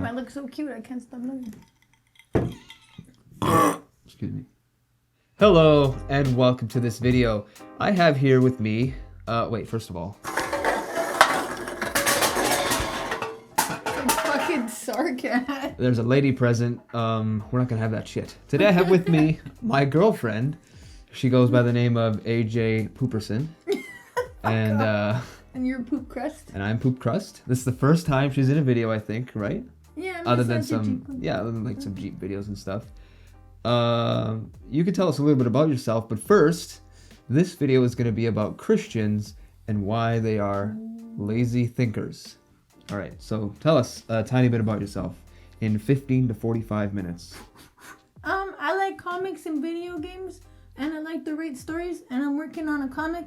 Damn, I look so cute. I can't stop looking. Excuse me. Hello, and welcome to this video. I have here with me, first of all. Fucking sarcasm. There's a lady present. We're not gonna have that shit. Today I have with me my girlfriend. She goes by the name of AJ Pooperson. And you're Poop Crust? And I'm Poop Crust. This is the first time she's in a video, I think, right? Yeah. Other than some Jeep videos and stuff. You could tell us a little bit about yourself, but first, this video is going to be about Christians and why they are lazy thinkers. All right, so tell us a tiny bit about yourself in 15 to 45 minutes. I like comics and video games, and I like to read stories, and I'm working on a comic.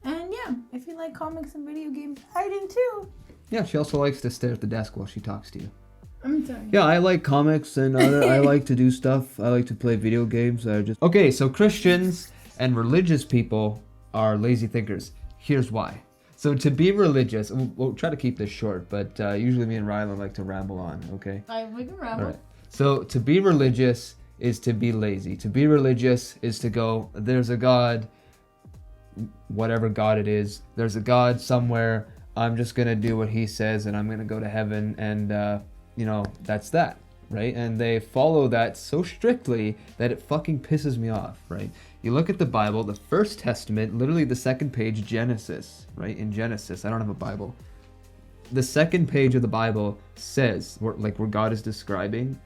And yeah, if you like comics and video games, I do too. Yeah, she also likes to stare at the desk while she talks to you. I'm sorry. Yeah, I like comics and I like to do stuff. I like to play video games. Okay, so Christians and religious people are lazy thinkers. Here's why. So to be religious, we'll try to keep this short, but usually me and Rylan like to ramble on, okay? We can ramble. All right. So to be religious is to be lazy. To be religious is to go, there's a God, whatever God it is. There's a God somewhere. I'm just going to do what he says and I'm going to go to heaven and, that's that, right? And they follow that so strictly that it fucking pisses me off, right? You look at the Bible, the First Testament, literally the second page, Genesis, right? In Genesis, I don't have a Bible. The second page of the Bible says, where God is describing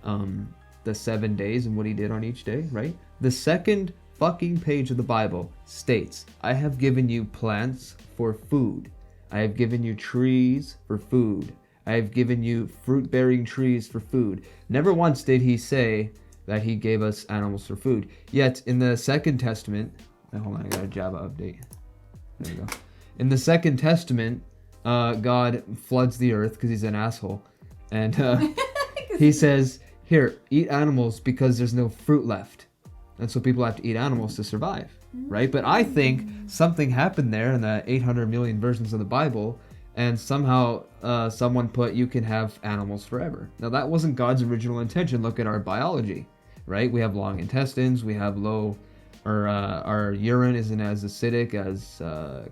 the 7 days and what he did on each day, right? The second fucking page of the Bible states, I have given you plants for food. I have given you trees for food. I have given you fruit-bearing trees for food. Never once did he say that he gave us animals for food. Yet in the Second Testament, hold on, I got a Java update. There we go. In the Second Testament, God floods the earth because he's an asshole. And he says, here, eat animals because there's no fruit left. And so people have to eat animals to survive, right? But I think something happened there in the 800 million versions of the Bible, and somehow someone put, you can have animals forever. Now that wasn't God's original intention. Look at our biology, right? We have long intestines, we have our urine isn't as acidic as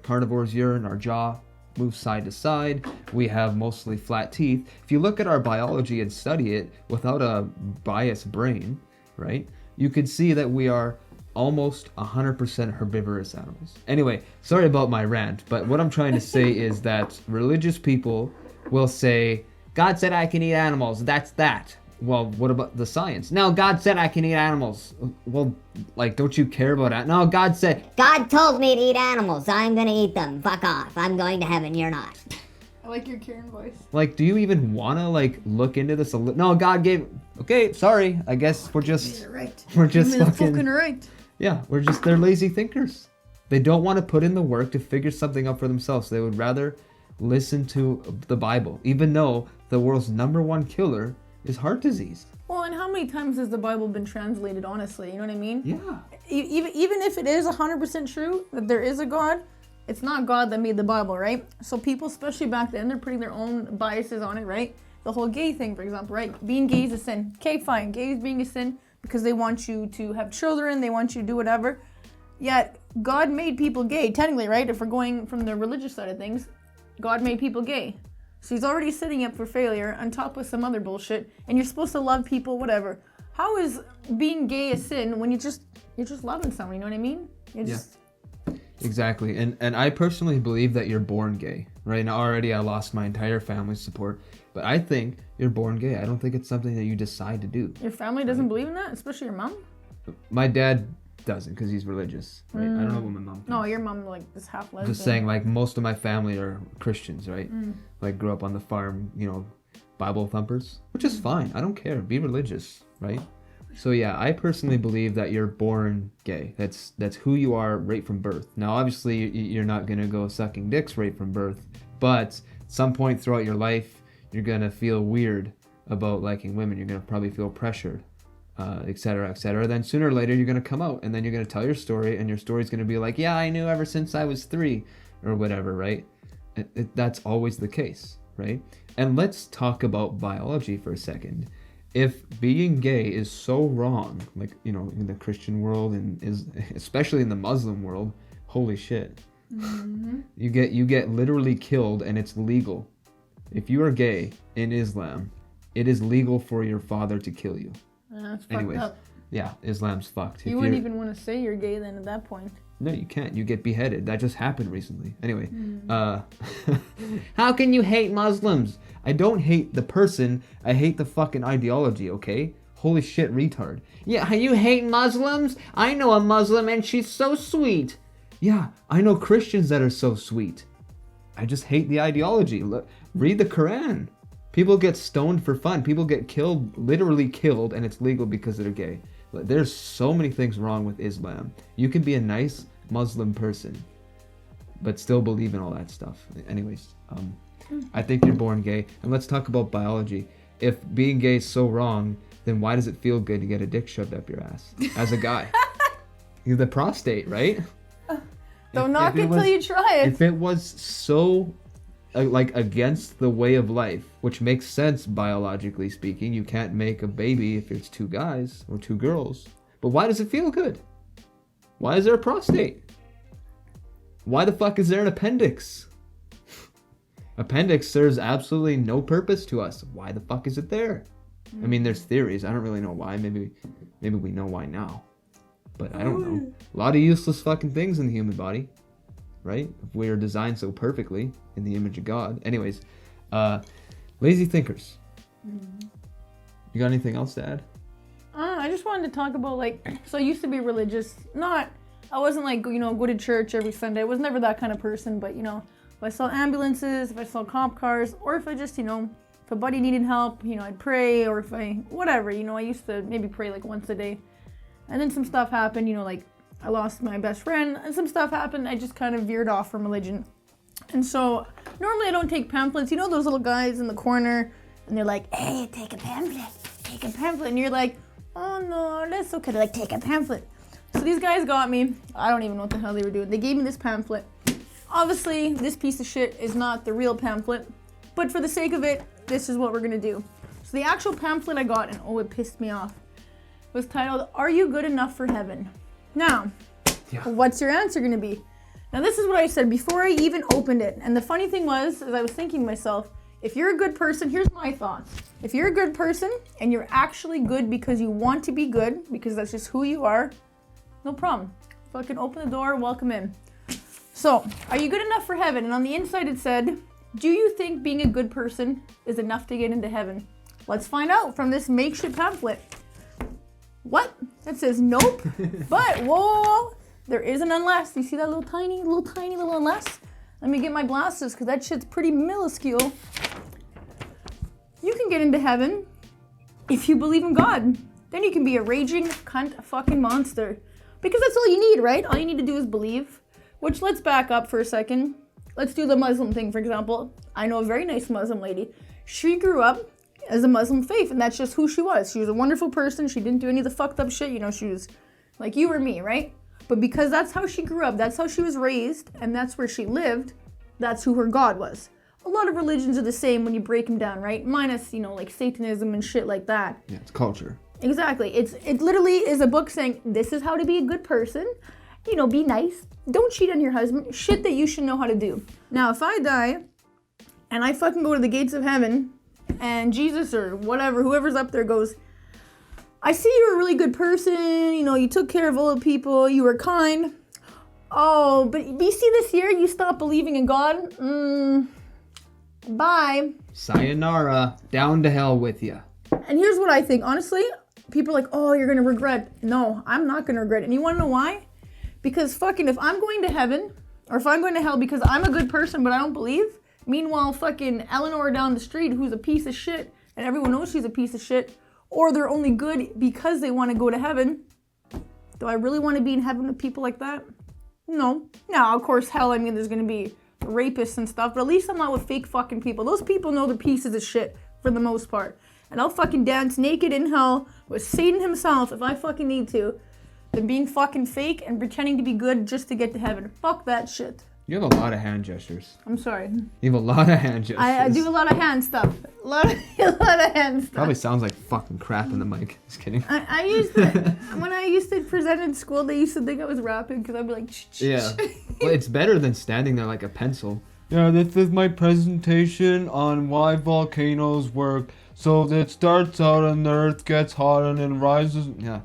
carnivore's urine, our jaw moves side to side, we have mostly flat teeth. If you look at our biology and study it without a biased brain, right? You could see that we are almost 100% herbivorous animals. Anyway, sorry about my rant, but what I'm trying to say is that religious people will say, God said I can eat animals, that's that. Well, what about the science? No, God said I can eat animals. Well, don't you care about that? No, God told me to eat animals, I'm gonna eat them. Fuck off, I'm going to heaven, you're not. I like your Karen voice. Do you even want to, look into this? No, God gave... Okay, sorry. I guess we're just... You're right. We're just fucking right. Yeah, they're lazy thinkers. They don't want to put in the work to figure something out for themselves. They would rather listen to the Bible, even though the world's #1 killer is heart disease. Well, and how many times has the Bible been translated, honestly? You know what I mean? Yeah. Even if it is 100% true that there is a God, it's not God that made the Bible, right? So people, especially back then, they're putting their own biases on it, right? The whole gay thing, for example, right? Being gay is a sin. Okay, fine. Gay is being a sin because they want you to have children, they want you to do whatever. Yet, God made people gay, technically, right? If we're going from the religious side of things, God made people gay. So he's already setting up for failure on top of some other bullshit, and you're supposed to love people, whatever. How is being gay a sin when you're just loving someone, you know what I mean? Exactly, and I personally believe that you're born gay. Right now, already I lost my entire family's support, but I think you're born gay. I don't think it's something that you decide to do. Your family doesn't believe in that, especially your mom? My dad doesn't because he's religious, right? I don't know what my mom thinks. No, your mom is half lesbian. Just saying, most of my family are Christians, right? Grew up on the farm, Bible thumpers, which is fine. I don't care. Be religious, right? So yeah, I personally believe that you're born gay. That's who you are right from birth. Now, obviously, you're not gonna go sucking dicks right from birth, but at some point throughout your life, you're gonna feel weird about liking women. You're gonna probably feel pressured, etc., etc. Then sooner or later, you're gonna come out, and then you're gonna tell your story, and your story's gonna be like, yeah, I knew ever since I was 3, or whatever, right? That's always the case. right? And let's talk about biology for a second. If being gay is so wrong, like, you know, in the Christian world and is especially in the Muslim world, holy shit. Mm-hmm. You get literally killed and it's legal. If you are gay in Islam, it is legal for your father to kill you. That's Anyways, fucked up. yeah, Islam's fucked. You wouldn't even want to say you're gay then at that point. No, you can't. You get beheaded. That just happened recently. Anyway, how can you hate Muslims? I don't hate the person. I hate the fucking ideology, okay? Holy shit, retard. Yeah, you hate Muslims? I know a Muslim and she's so sweet. Yeah, I know Christians that are so sweet. I just hate the ideology. Look, read the Quran. People get stoned for fun. People get killed, literally killed, and it's legal because they're gay. There's so many things wrong with Islam. You can be a nice Muslim person, but still believe in all that stuff. Anyways, I think you're born gay. And let's talk about biology. If being gay is so wrong, then why does it feel good to get a dick shoved up your ass as a guy? You're the prostate, right? Don't knock it till you try it. If it was so like against the way of life, which makes sense biologically speaking, you can't make a baby if it's two guys or two girls. But why does it feel good? Why is there a prostate? Why the fuck is there an appendix? Appendix serves absolutely no purpose to us. Why the fuck is it there? I mean, there's theories. I don't really know why. Maybe we know why now. But I don't know. A lot of useless fucking things in the human body. Right? If we are designed so perfectly in the image of God. Anyways, lazy thinkers. You got anything else to add? I just wanted to talk about, like, so I used to be religious. I wasn't like, you know, go to church every Sunday. I was never that kind of person, but, you know, if I saw ambulances, if I saw cop cars, or if I just, you know, if a buddy needed help, you know, I'd pray, or if whatever, you know, I used to maybe pray like once a day. And then some stuff happened, you know, like, I lost my best friend, and some stuff happened. I just kind of veered off from religion. And so, normally I don't take pamphlets. You know those little guys in the corner, and they're like, hey, take a pamphlet. And you're like, oh no, that's okay. They're like, take a pamphlet. So these guys got me. I don't even know what the hell they were doing. They gave me this pamphlet. Obviously, this piece of shit is not the real pamphlet, but for the sake of it, this is what we're gonna do. So the actual pamphlet I got, and oh, it pissed me off, was titled, Are You Good Enough for Heaven? Now, What's your answer going to be? Now, this is what I said before I even opened it. And the funny thing was, as I was thinking to myself, if you're a good person, here's my thoughts. If you're a good person and you're actually good because you want to be good, because that's just who you are, no problem. Fucking open the door, welcome in. So, are you good enough for heaven? And on the inside it said, do you think being a good person is enough to get into heaven? Let's find out from this makeshift pamphlet. What? That says nope. But, whoa, there is an unless. You see that little tiny unless? Let me get my glasses because that shit's pretty minuscule. You can get into heaven if you believe in God. Then you can be a raging cunt fucking monster. Because that's all you need, right? All you need to do is believe. Which, let's back up for a second. Let's do the Muslim thing, for example. I know a very nice Muslim lady. She grew up as a Muslim faith, and that's just who she was. She was a wonderful person. She didn't do any of the fucked up shit. You know, she was like you or me, right? But because that's how she grew up, that's how she was raised, and that's where she lived, that's who her God was. A lot of religions are the same when you break them down, right? Minus, you know, like Satanism and shit like that. Yeah, it's culture. Exactly. It literally is a book saying, this is how to be a good person. You know, be nice. Don't cheat on your husband. Shit that you should know how to do. Now, if I die, and I fucking go to the gates of heaven, and Jesus or whatever, whoever's up there goes, I see you're a really good person, you know, you took care of old people, you were kind. Oh, but you see this year, you stopped believing in God? Bye. Sayonara, down to hell with you. And here's what I think, honestly, people are like, oh, you're gonna regret. No, I'm not gonna regret it. And you wanna know why? Because fucking if I'm going to heaven, or if I'm going to hell because I'm a good person but I don't believe, meanwhile fucking Eleanor down the street who's a piece of shit, and everyone knows she's a piece of shit, or they're only good because they want to go to heaven. Do I really want to be in heaven with people like that? No. Now, of course, hell, I mean, there's going to be rapists and stuff, but at least I'm not with fake fucking people. Those people know they're pieces of shit for the most part. And I'll fucking dance naked in hell with Satan himself if I fucking need to, than being fucking fake and pretending to be good just to get to heaven. Fuck that shit. You have a lot of hand gestures. I'm sorry. You have a lot of hand gestures. I do a lot of hand stuff. A lot of hand stuff. Probably sounds like fucking crap in the mic. Just kidding. I used to, when I used to present in school, they used to think I was rapping because I'd be like, Yeah. Well, it's better than standing there like a pencil. Yeah, this is my presentation on why volcanoes work. So it starts out and the earth gets hot and then rises. Yeah.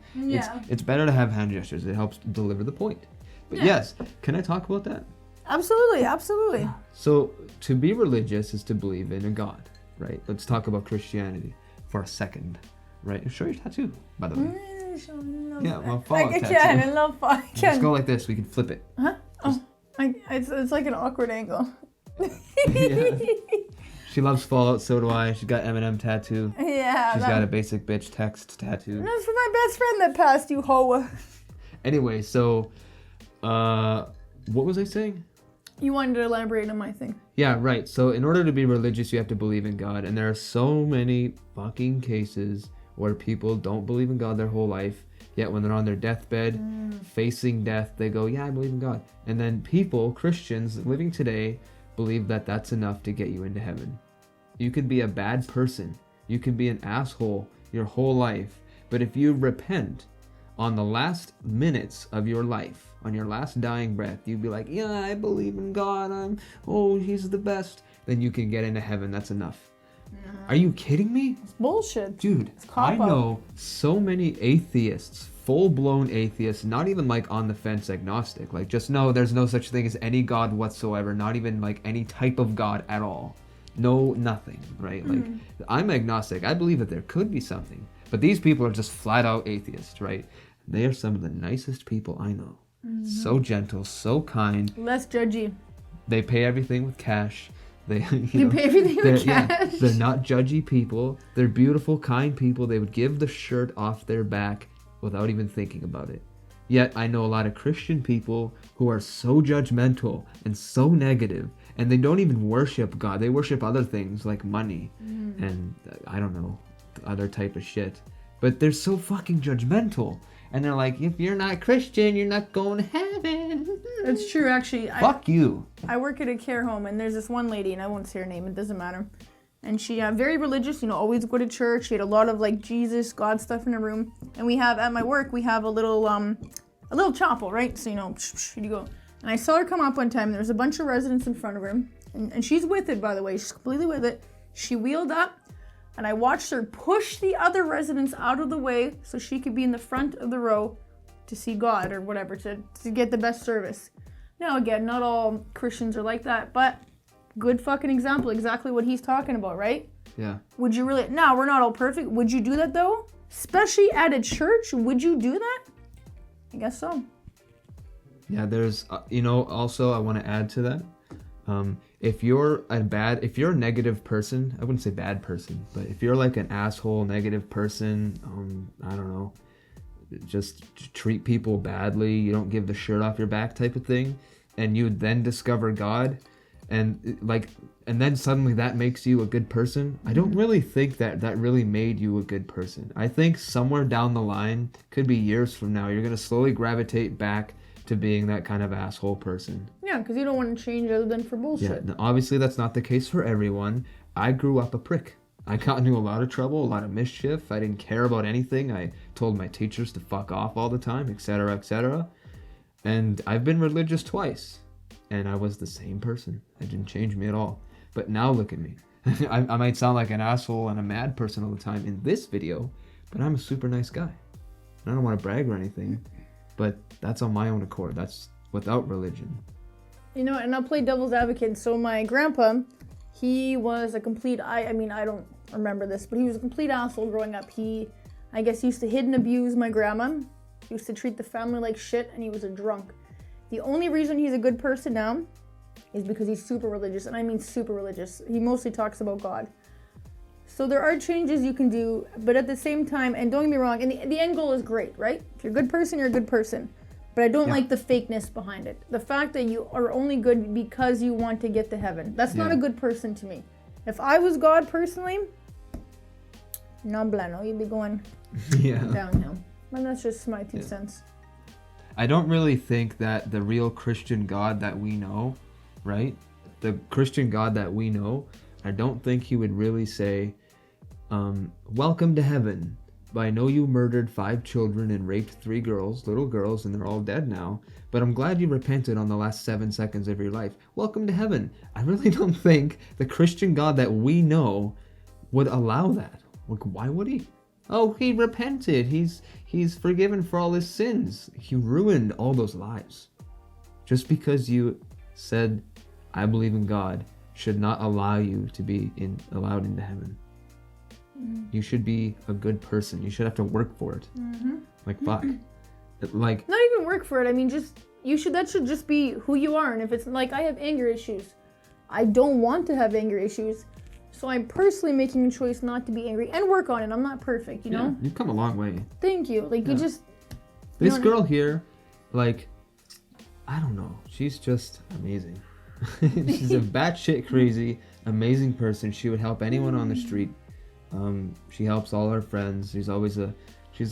It's better to have hand gestures. It helps deliver the point. But yes, can I talk about that? Absolutely, absolutely. So to be religious is to believe in a God, right? Let's talk about Christianity for a second, right? Show your tattoo, by the way. Yeah, well, follow I tattoo. can, I love I Let's can. go like this. We can flip it. Huh? Oh, it's like an awkward angle. Yeah. She loves Fallout, so do I. She's got Eminem tattoo. Yeah. She's got a basic bitch text tattoo. That's for my best friend that passed, you hoe. Anyway, so, what was I saying? You wanted to elaborate on my thing. Yeah, right. So in order to be religious, you have to believe in God. And there are so many fucking cases where people don't believe in God their whole life. Yet when they're on their deathbed, facing death, they go, yeah, I believe in God. And then people, Christians living today, believe that that's enough to get you into heaven. You could be a bad person. You could be an asshole your whole life. But if you repent on the last minutes of your life, on your last dying breath, you'd be like, yeah, I believe in God. He's the best. Then you can get into heaven. That's enough. Are you kidding me? It's bullshit. Dude, I know so many atheists, full-blown atheists, not even like on the fence agnostic. Like just no, there's no such thing as any God whatsoever. Not even like any type of God at all. No, nothing, right? Like I'm agnostic. I believe that there could be something. But these people are just flat out atheists, right? They are some of the nicest people I know. So gentle, so kind. Less judgy. They pay everything with cash. They pay everything with cash. Yeah, they're not judgy people. They're beautiful, kind people. They would give the shirt off their back without even thinking about it. Yet I know a lot of Christian people who are so judgmental and so negative, and they don't even worship God. They worship other things like money and I don't know, other type of shit. But they're so fucking judgmental. And they're like, if you're not Christian, you're not going to heaven. It's true, actually. Fuck you. I work at a care home, and there's this one lady, and I won't say her name, it doesn't matter. And she very religious, always go to church. She had a lot of like Jesus, God stuff in her room. And we have, at my work, we have a little chapel, right? So, you go. And I saw her come up one time, and there was a bunch of residents in front of her. And she's with it, by the way. She's completely with it. She wheeled up. And I watched her push the other residents out of the way so she could be in the front of the row to see God or whatever, to get the best service. Now, again, not all Christians are like that, but good fucking example, exactly what he's talking about, right? Yeah. Would you really, no, we're not all perfect. Would you do that though? Especially at a church, would you do that? I guess so. Yeah, there's, also I want to add to that. If you're a negative person, I wouldn't say bad person, but if you're like an asshole, negative person, I don't know, just treat people badly, you don't give the shirt off your back type of thing, and you then discover God, and then suddenly that makes you a good person, I don't really think that really made you a good person. I think somewhere down the line, could be years from now, you're going to slowly gravitate back to being that kind of asshole person. Yeah, because you don't want to change other than for bullshit. Yeah, obviously that's not the case for everyone. I grew up a prick. I got into a lot of trouble, a lot of mischief. I didn't care about anything. I told my teachers to fuck off all the time, etc., etc. And I've been religious twice. And I was the same person. It didn't change me at all. But now look at me. I might sound like an asshole and a mad person all the time in this video, but I'm a super nice guy. I don't want to brag or anything. But that's on my own accord. That's without religion. And I'll play devil's advocate. So my grandpa, he was a complete, I don't remember this, but he was a complete asshole growing up. He, I guess, used to hit and abuse my grandma. He used to treat the family like shit, and he was a drunk. The only reason he's a good person now is because he's super religious, and I mean super religious. He mostly talks about God. So there are changes you can do, but at the same time, and don't get me wrong, and the end goal is great, right? If you're a good person, you're a good person. But I don't like the fakeness behind it. The fact that you are only good because you want to get to heaven. That's not a good person to me. If I was God personally, no bueno, you'd be going downhill. And that's just my 2 cents. I don't really think that the real Christian God that we know right? The Christian God that we know, I don't think he would really say, welcome to heaven. But I know you murdered 5 children and raped 3 little girls, and they're all dead now. But I'm glad you repented on the last 7 seconds of your life. Welcome to heaven. I really don't think the Christian God that we know would allow that. Like, why would he? Oh, he repented. He's forgiven for all his sins. He ruined all those lives. Just because you said, I believe in God, should not allow you to be allowed into heaven. You should be a good person. You should have to work for it. Like, fuck. Like, not even work for it. I mean, that should just be who you are. And if it's like, I have anger issues, I don't want to have anger issues, so I'm personally making a choice not to be angry and work on it. I'm not perfect, you know? You've come a long way. Thank you. Like, you just... This girl here, like, I don't know. She's just amazing. She's a batshit crazy, amazing person. She would help anyone on the street. She helps all her friends. She's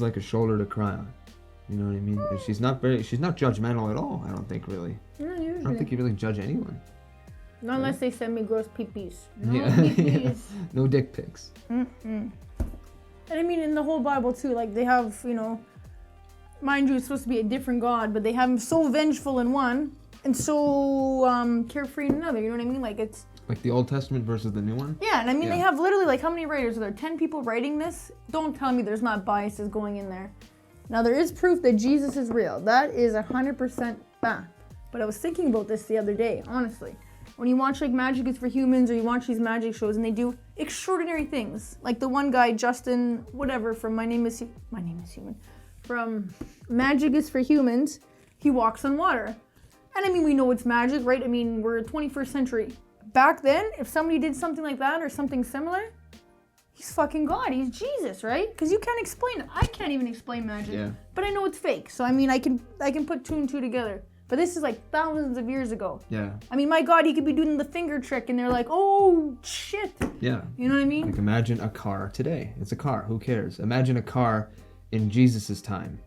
like a shoulder to cry on. You know what I mean? And she's not judgmental at all, I don't think, really. Not usually. I don't think you really judge anyone. Not unless they send me gross pee-pees. No Yeah. pee-pees. No dick pics. And I mean, in the whole Bible too, like they have, mind you, it's supposed to be a different God, but they have him so vengeful in one and so carefree in another. You know what I mean? Like it's like the Old Testament versus the new one. Yeah, and I mean they have literally like how many writers are there? 10 people writing this. Don't tell me there's not biases going in there. Now there is proof that Jesus is real. That is 100% fact. But I was thinking about this the other day, honestly. When you watch like Magic is for Humans or you watch these magic shows and they do extraordinary things. Like the one guy, Justin, whatever, from My Name is Human. From Magic is for Humans, he walks on water. And I mean, we know it's magic, right? I mean, we're 21st century. Back then, if somebody did something like that or something similar, he's fucking God. He's Jesus, right? Because you can't explain it. I can't even explain magic. Yeah. But I know it's fake. So I mean, I can put 2 and 2 together. But this is like thousands of years ago. Yeah. I mean, my God, he could be doing the finger trick and they're like, oh, shit. Yeah. You know what I mean? Like imagine a car today. It's a car. Who cares? Imagine a car in Jesus's time.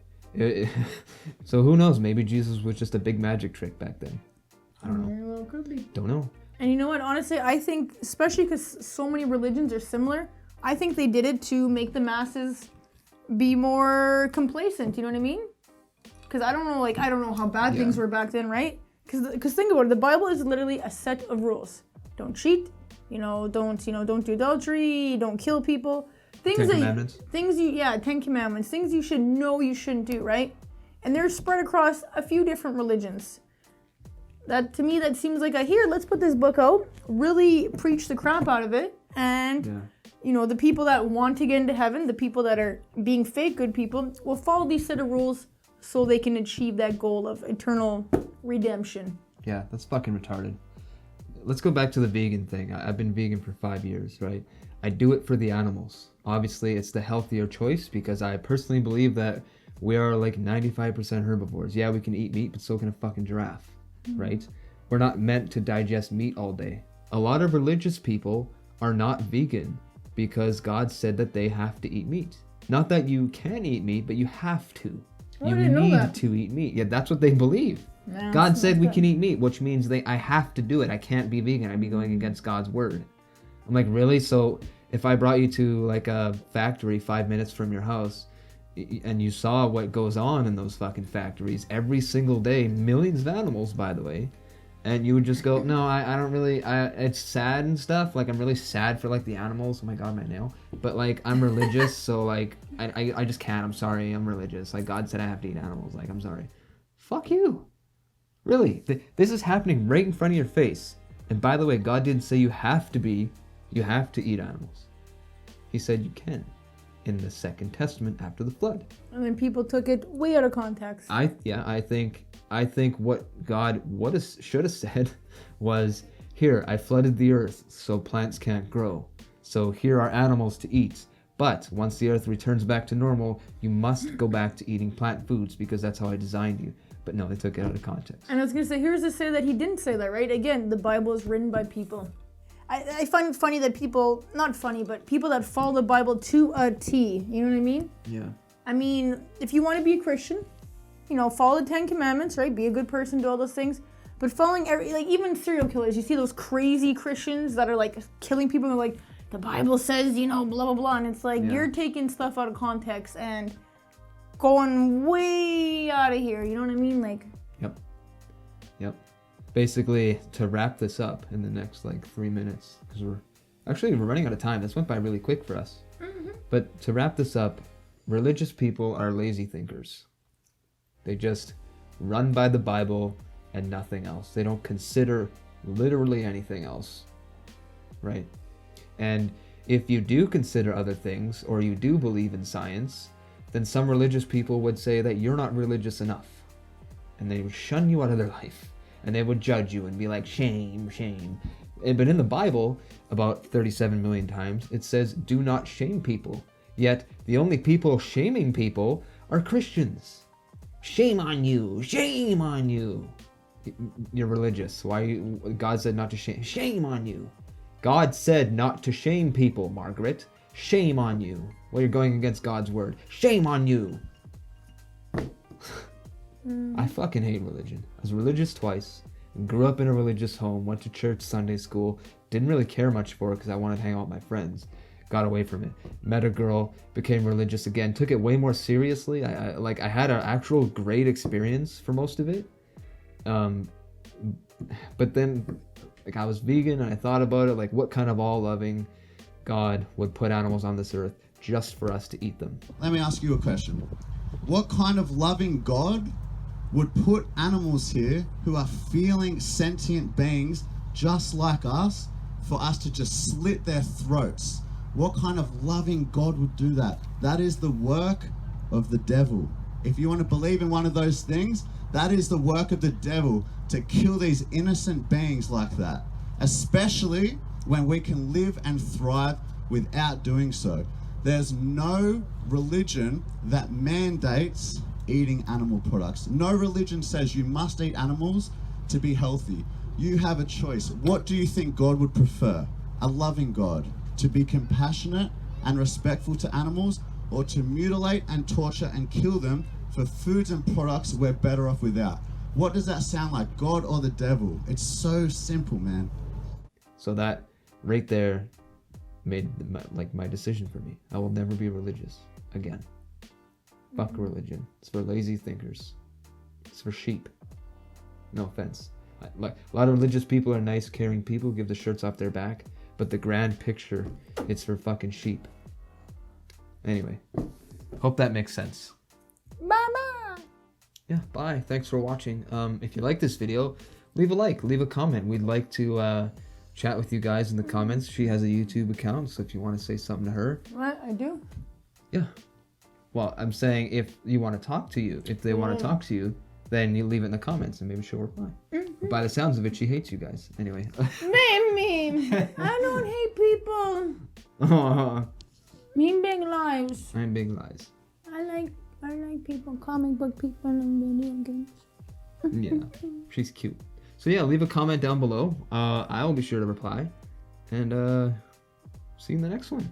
So who knows? Maybe Jesus was just a big magic trick back then. I don't know. Very well could be. Don't know. And you know what? Honestly, I think, especially because so many religions are similar, I think they did it to make the masses be more complacent. You know what I mean? Because I don't know how bad things were back then, right? Because think about it, the Bible is literally a set of rules. Don't cheat, don't do adultery, don't kill people. Ten Commandments. 10 Commandments, things you should know you shouldn't do, right? And they're spread across a few different religions. That to me, that seems like let's put this book out, really preach the crap out of it, and the people that want to get into heaven, the people that are being fake good people, will follow these set of rules so they can achieve that goal of eternal redemption. Yeah, that's fucking retarded. Let's go back to the vegan thing. I've been vegan for 5 years, right? I do it for the animals. Obviously, it's the healthier choice because I personally believe that we are like 95% herbivores. Yeah, we can eat meat, but so can a fucking giraffe, right? We're not meant to digest meat all day. A lot of religious people are not vegan because God said that they have to eat meat. Not that you can eat meat, but you have to. You need to eat meat. Yeah, that's what they believe. Yeah, God said we can eat meat, which means I have to do it. I can't be vegan. I'd be going against God's word. I'm like, really? So if I brought you to like a factory 5 minutes from your house and you saw what goes on in those fucking factories every single day, millions of animals, by the way, and you would just go, no, I don't really, it's sad and stuff. Like, I'm really sad for like the animals. Oh my God, my nail. But like, I'm religious, so like, I just can't. I'm sorry, I'm religious. Like, God said I have to eat animals. Like, I'm sorry. Fuck you. Really, this is happening right in front of your face. And by the way, God didn't say you have to eat animals. He said you can in the Second Testament after the flood. And then people took it way out of context. I think what God should have said was, here, I flooded the earth so plants can't grow. So here are animals to eat. But once the earth returns back to normal, you must go back to eating plant foods because that's how I designed you. But no, they took it out of context. And I was going to say, here's to say that he didn't say that, right? Again, the Bible is written by people. I find it funny that people, not funny, but people that follow the Bible to a T. You know what I mean? Yeah. I mean, if you want to be a Christian, follow the 10 Commandments, right? Be a good person, do all those things. But following even serial killers, you see those crazy Christians that are like killing people and they're like, the Bible says, blah, blah, blah. And it's like, you're taking stuff out of context and going way out of here. You know what I mean? Like. Yep. Basically, to wrap this up in the next 3 minutes, because we're running out of time. This went by really quick for us. Mm-hmm. But to wrap this up, religious people are lazy thinkers. They just run by the Bible and nothing else. They don't consider literally anything else, right? And if you do consider other things, or you do believe in science, then some religious people would say that you're not religious enough. And they would shun you out of their life. And they would judge you and be like, shame, shame. But in the Bible, about 37 million times, it says, do not shame people. Yet, the only people shaming people are Christians. Shame on you! Shame on you! You're religious. God said not to shame. Shame on you! God said not to shame people, Margaret. Shame on you. Well, you're going against God's word. Shame on you! I fucking hate religion. I was religious twice. Grew up in a religious home. Went to church, Sunday school. Didn't really care much for it because I wanted to hang out with my friends. Got away from it. Met a girl. Became religious again. Took it way more seriously. I had an actual great experience for most of it. But then, I was vegan and I thought about it. What kind of all-loving God would put animals on this earth just for us to eat them? Let me ask you a question. What kind of loving God would put animals here who are feeling sentient beings just like us for us to just slit their throats? What kind of loving God would do that? That is the work of the devil. If you want to believe in one of those things, that is the work of the devil, to kill these innocent beings like that, especially when we can live and thrive without doing so. There's no religion that mandates eating animal products. No religion says you must eat animals to be healthy. You have a choice. What do you think God would prefer? A loving God, to be compassionate and respectful to animals, or to mutilate and torture and kill them for foods and products we're better off without? What does that sound like, God or the devil? It's so simple, man. So that right there made my decision for me. I will never be religious again. Fuck religion. It's for lazy thinkers. It's for sheep. No offense. A lot of religious people are nice, caring people, give the shirts off their back, but the grand picture, it's for fucking sheep. Anyway, hope that makes sense. Bye-bye! Yeah, bye. Thanks for watching. If you like this video, leave a like, leave a comment. We'd like to chat with you guys in the comments. She has a YouTube account, so if you want to say something to her. What? I do? Yeah. Well, I'm saying if you want to talk to you, if they want to talk to you, then you leave it in the comments and maybe she'll reply. Mm-hmm. By the sounds of it, she hates you guys. Anyway. Me. I don't hate people. Mean big lies. I'm big lies. I like people, comic book people, and video games. Yeah, she's cute. So yeah, leave a comment down below. I will be sure to reply. And see you in the next one.